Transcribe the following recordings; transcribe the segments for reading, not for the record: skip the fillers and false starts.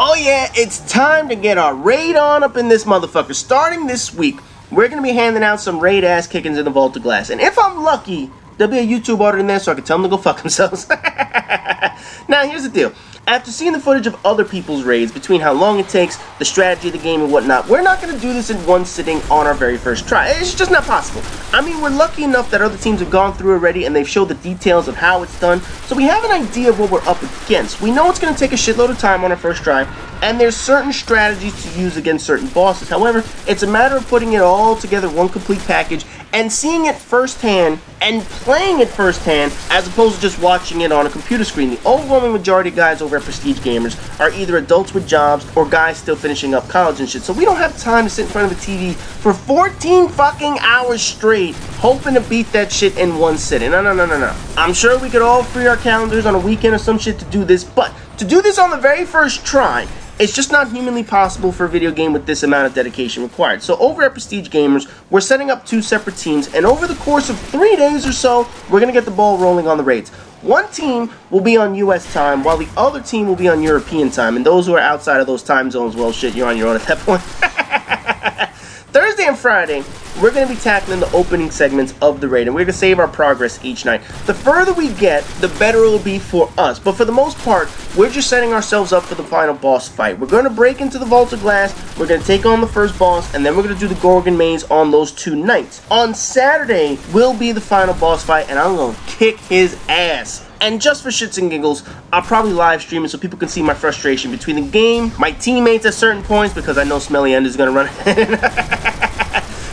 Oh yeah, it's time to get our raid on up in this motherfucker. Starting this week, we're going to be handing out some raid ass kickings in the Vault of Glass. And if I'm lucky, there'll be a YouTube order in there so I can tell them to go fuck themselves. Now, here's the deal. After seeing the footage of other people's raids, between how long it takes, the strategy of the game and whatnot, we're not going to do this in one sitting on our very first try. It's just not possible. I mean, we're lucky enough that other teams have gone through already and they've showed the details of how it's done, so we have an idea of what we're up against. We know it's going to take a shitload of time on our first try, and there's certain strategies to use against certain bosses. However, it's a matter of putting it all together, one complete package, and seeing it firsthand and playing it firsthand as opposed to just watching it on a computer screen. The overwhelming majority of guys over at Prestige Gamers are either adults with jobs or guys still finishing up college and shit. So we don't have time to sit in front of a TV for 14 fucking hours straight hoping to beat that shit in one sitting. No. I'm sure we could all free our calendars on a weekend or some shit to do this, but to do this on the very first try, it's just not humanly possible for a video game with this amount of dedication required. So over at Prestige Gamers, we're setting up 2 separate teams, and over the course of 3 days or so, we're going to get the ball rolling on the raids. One team will be on US time, while the other team will be on European time, and those who are outside of those time zones, well shit, you're on your own at that point. Thursday and Friday, we're going to be tackling the opening segments of the raid, and we're going to save our progress each night. The further we get, the better it will be for us, but for the most part, we're just setting ourselves up for the final boss fight. We're going to break into the Vault of Glass, we're going to take on the first boss, and then we're going to do the Gorgon Maze on those 2 nights. On Saturday will be the final boss fight, and I'm going to kick his ass. And just for shits and giggles, I'll probably live stream it so people can see my frustration between the game, my teammates at certain points, because I know Smelly End is going to run it.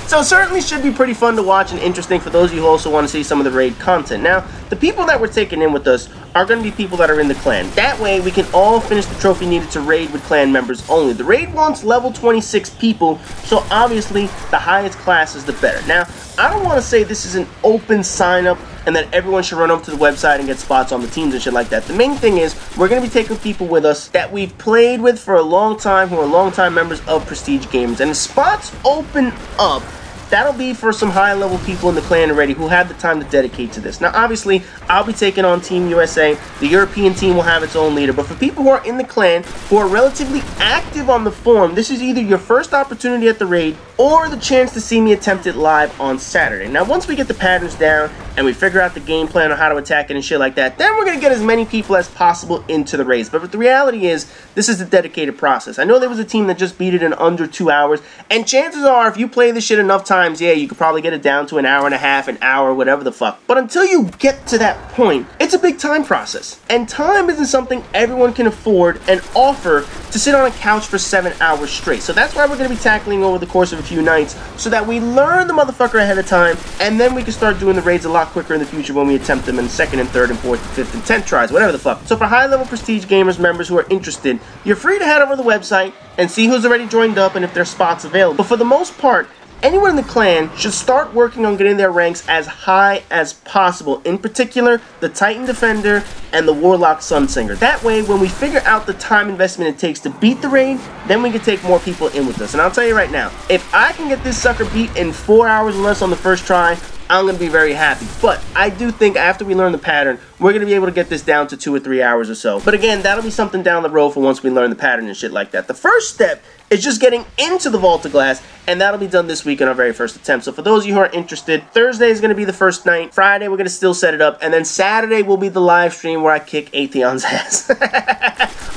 So it certainly should be pretty fun to watch and interesting for those of you who also want to see some of the raid content. Now, the people that we're taking in with us are going to be people that are in the clan. That way, we can all finish the trophy needed to raid with clan members only. The raid wants level 26 people, so obviously, the highest class is the better. Now, I don't want to say this is an open sign-up and that everyone should run up to the website and get spots on the teams and shit like that. The main thing is, we're going to be taking people with us that we've played with for a long time, who are long-time members of Prestige Games. And if spots open up, that'll be for some high-level people in the clan already who have the time to dedicate to this. Now, obviously, I'll be taking on Team USA. The European team will have its own leader. But for people who are in the clan, who are relatively active on the forum, this is either your first opportunity at the raid or the chance to see me attempt it live on Saturday. Now, once we get the patterns down and we figure out the game plan on how to attack it and shit like that, then we're going to get as many people as possible into the raids. But the reality is, this is a dedicated process. I know there was a team that just beat it in under 2 hours, and chances are, if you play this shit enough times, yeah, you could probably get it down to an hour and a half, an hour, whatever the fuck. But until you get to that point, it's a big time process. And time isn't something everyone can afford and offer to sit on a couch for 7 hours straight. So that's why we're going to be tackling over the course of a few nights, so that we learn the motherfucker ahead of time, and then we can start doing the raids a lot quicker in the future when we attempt them in 2nd and 3rd and 4th and 5th and 10th tries, whatever the fuck. So for high-level Prestige Gamers members who are interested, you're free to head over to the website and see who's already joined up and if there's spots available. But for the most part, anyone in the clan should start working on getting their ranks as high as possible. In particular, the Titan Defender and the Warlock Sunsinger. That way, when we figure out the time investment it takes to beat the raid, then we can take more people in with us. And I'll tell you right now, if I can get this sucker beat in 4 hours or less on the first try, I'm going to be very happy. But I do think after we learn the pattern, we're going to be able to get this down to 2 or 3 hours or so. But again, that'll be something down the road for once we learn the pattern and shit like that. The first step is just getting into the Vault of Glass, and that'll be done this week on our very first attempt. So for those of you who are interested, Thursday is going to be the first night. Friday, we're going to still set it up. And then Saturday will be the live stream where I kick Atheon's ass.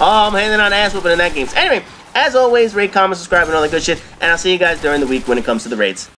Oh, I'm handing on ass whooping in that game. So anyway, as always, rate, comment, subscribe, and all that good shit. And I'll see you guys during the week when it comes to the raids.